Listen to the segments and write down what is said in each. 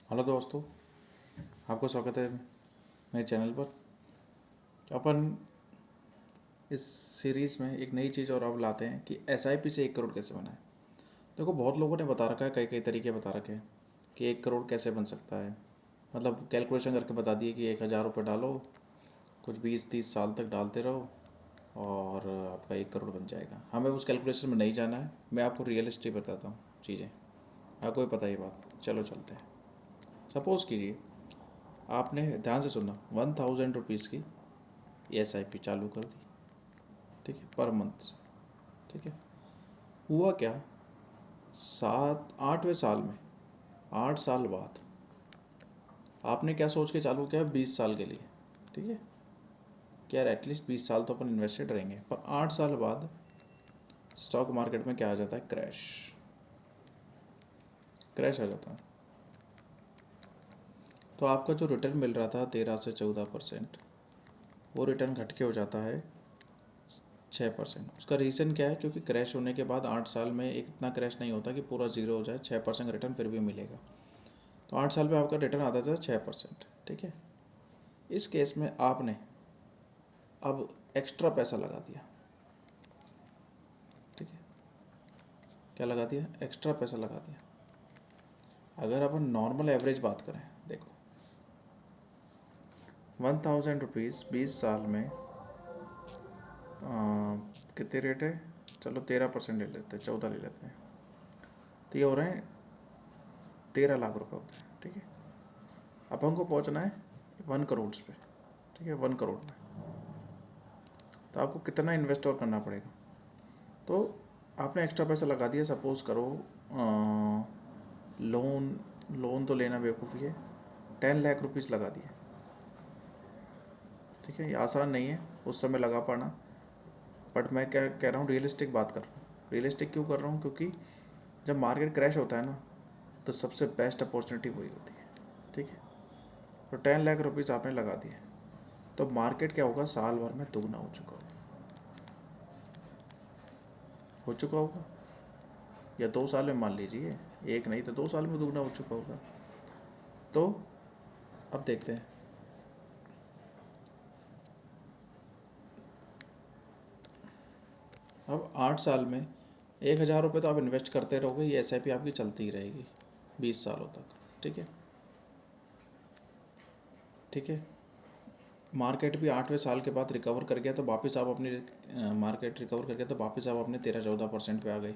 Hello दोस्तों, आपको स्वागत है मेरे चैनल पर। अपन इस सीरीज़ में एक नई चीज़ और अब लाते हैं कि एसआईपी से 1 करोड़ कैसे बनाएं। देखो, बहुत लोगों ने बता रखा है, कई कई तरीके बता रखे हैं कि 1 करोड़ कैसे बन सकता है। मतलब कैलकुलेशन करके बता दिए कि 1,000 रुपये डालो, कुछ 20-30 साल तक डालते रहो और आपका 1 करोड़ बन जाएगा। हमें उस कैलकुलेशन में नहीं जाना है, मैं आपको रियलिस्टिक बताता हूँ चीज़ें। आपको भी पता ही बात। चलो चलते हैं। सपोज़ कीजिए आपने ध्यान से सुनना, 1,000 रुपीज़ की एसआईपी चालू कर दी, ठीक है, पर मंथ से। ठीक है, हुआ क्या, 8वें साल में, 8 साल बाद आपने क्या सोच के चालू किया, 20 साल के लिए। ठीक है, कि यार एटलीस्ट 20 साल तो अपन इन्वेस्टेड रहेंगे। पर 8 साल बाद स्टॉक मार्केट में क्या आ जाता है, क्रैश। क्रैश आ जाता है। तो आपका जो रिटर्न मिल रहा था 13 से 14%, वो रिटर्न घट के हो जाता है 6%। उसका रीज़न क्या है, क्योंकि क्रैश होने के बाद 8 साल में एक इतना क्रैश नहीं होता कि पूरा ज़ीरो हो जाए, 6% रिटर्न फिर भी मिलेगा। तो 8 साल में आपका रिटर्न आता था 6%। ठीक है, इस केस में आपने अब एक्स्ट्रा पैसा लगा दिया। ठीक है, क्या लगा दिया, एक्स्ट्रा पैसा लगा दिया। अगर अपन नॉर्मल एवरेज बात करें, देखो 1,000 रुपीज़ 20 साल में कितने रेट है, चलो 13% ले लेते हैं, 14 ले लेते हैं, तो ये हो रहे हैं 13 लाख रुपए होते हैं। ठीक है, अपन को पहुंचना है 1 करोड़ पे। ठीक है, 1 करोड़ में तो आपको कितना इन्वेस्ट और करना पड़ेगा। तो आपने एक्स्ट्रा पैसा लगा दिया, सपोज़ करो लोन लोन तो लेना बेवकूफ़ी है, 10 लाख रुपीज़ लगा दिए। ठीक है, ये आसान नहीं है उस समय लगा पाना, बट मैं क्या कह रहा हूँ, रियलिस्टिक बात कर रहा हूँ। रियलिस्टिक क्यों कर रहा हूँ, क्योंकि जब मार्केट क्रैश होता है ना, तो सबसे बेस्ट अपॉर्चुनिटी वही होती है। ठीक है, तो 10 लाख रुपीज़ आपने लगा दिए, तो मार्केट क्या होगा, साल भर में दोगुना हो चुका होगा, या 2 साल में, मान लीजिए, एक नहीं तो 2 साल में दोगुना हो चुका होगा। तो अब देखते हैं, अब 8 साल में 1,000 रुपये तो आप इन्वेस्ट करते रहोगे, ये एसआईपी आपकी चलती ही रहेगी 20 सालों तक। ठीक है, ठीक है, मार्केट भी 8वें साल के बाद रिकवर कर गया, तो वापस आप अपनी मार्केट रिकवर कर गया तो वापस आप अपने 13-14% पे आ गए।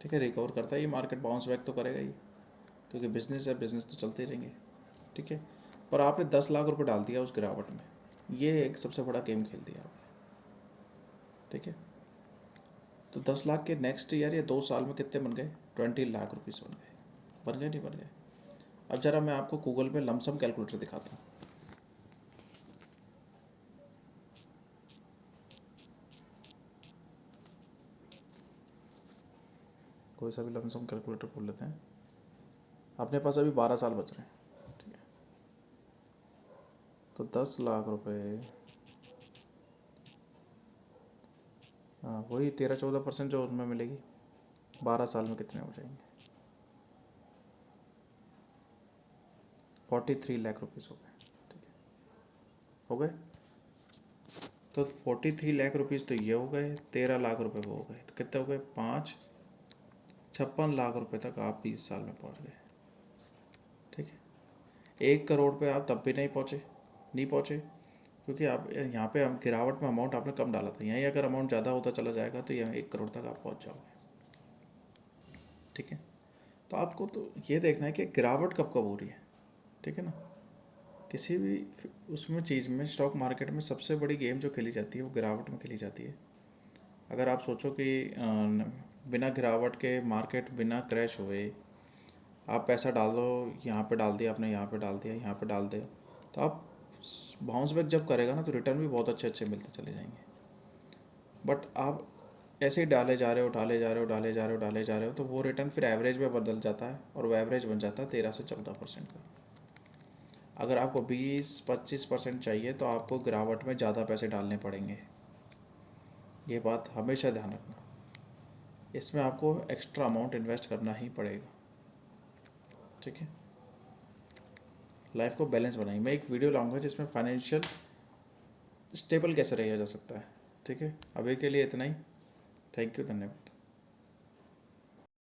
ठीक है, रिकवर करता है ये मार्केट, बाउंस बैक तो करेगा ही, क्योंकि बिजनेस है, बिजनेस तो चलते ही रहेंगे। ठीक है, पर आपने 10 लाख रुपये डाल दिया उस गिरावट में, ये एक सबसे बड़ा गेम खेल दिया आपने। ठीक है, तो 10 लाख के नेक्स्ट ईयर या 2 साल में कितने बन गए, 20 लाख रुपीज़ बन गए। बन गए नहीं बन गए। अब ज़रा मैं आपको गूगल पे लमसम कैलकुलेटर दिखाता हूँ। कोई सा भी लमसम कैलकुलेटर खोल लेते हैं। अपने पास अभी 12 साल बच रहे हैं। ठीक है, तो 10 लाख रुपये, हाँ वही 13-14% जो उसमें मिलेगी, 12 साल में कितने हो जाएंगे, 43 लाख रुपीज़ हो गए। ठीक है, हो गए। तो 43 लाख रुपीज़ तो ये हो गए, 13 लाख रुपये वो हो गए, तो कितने हो गए, 56 लाख रुपये तक आप 20 साल में पहुंच गए। ठीक है, 1 करोड़ पे आप तब भी नहीं पहुंचे, क्योंकि आप यहाँ पे हम गिरावट में अमाउंट आपने कम डाला था। यहीं अगर अमाउंट ज़्यादा होता चला जाएगा तो यहाँ 1 करोड़ तक आप पहुँच जाओगे। ठीक है, तो आपको तो ये देखना है कि गिरावट कब कब हो रही है। ठीक है ना, किसी भी उसमें चीज़ में, स्टॉक मार्केट में सबसे बड़ी गेम जो खेली जाती है वो गिरावट में खेली जाती है। अगर आप सोचो कि बिना गिरावट के मार्केट बिना क्रैश हुए आप पैसा डाल दो, यहाँ पे डाल दिया आपने, यहाँ पे डाल दिया, यहाँ पे डाल दे, तो आप बाउंस बैक जब करेगा ना तो रिटर्न भी बहुत अच्छे अच्छे मिलते चले जाएंगे। बट आप ऐसे ही डाले जा रहे हो, डाले जा रहे हो, डाले जा रहे हो, डाले जा रहे हो, तो वो रिटर्न फिर एवरेज में बदल जाता है, और वो एवरेज बन जाता है 13 से 14% का। अगर आपको 20-25% चाहिए तो आपको गिरावट में ज़्यादा पैसे डालने पड़ेंगे। ये बात हमेशा ध्यान रखना, इसमें आपको एक्स्ट्रा अमाउंट इन्वेस्ट करना ही पड़ेगा। ठीक है, लाइफ को बैलेंस बनाइए। मैं एक वीडियो लाऊंगा जिसमें फाइनेंशियल स्टेबल कैसे रहा जा सकता है। ठीक है, अभी के लिए इतना ही। थैंक यू, धन्यवाद।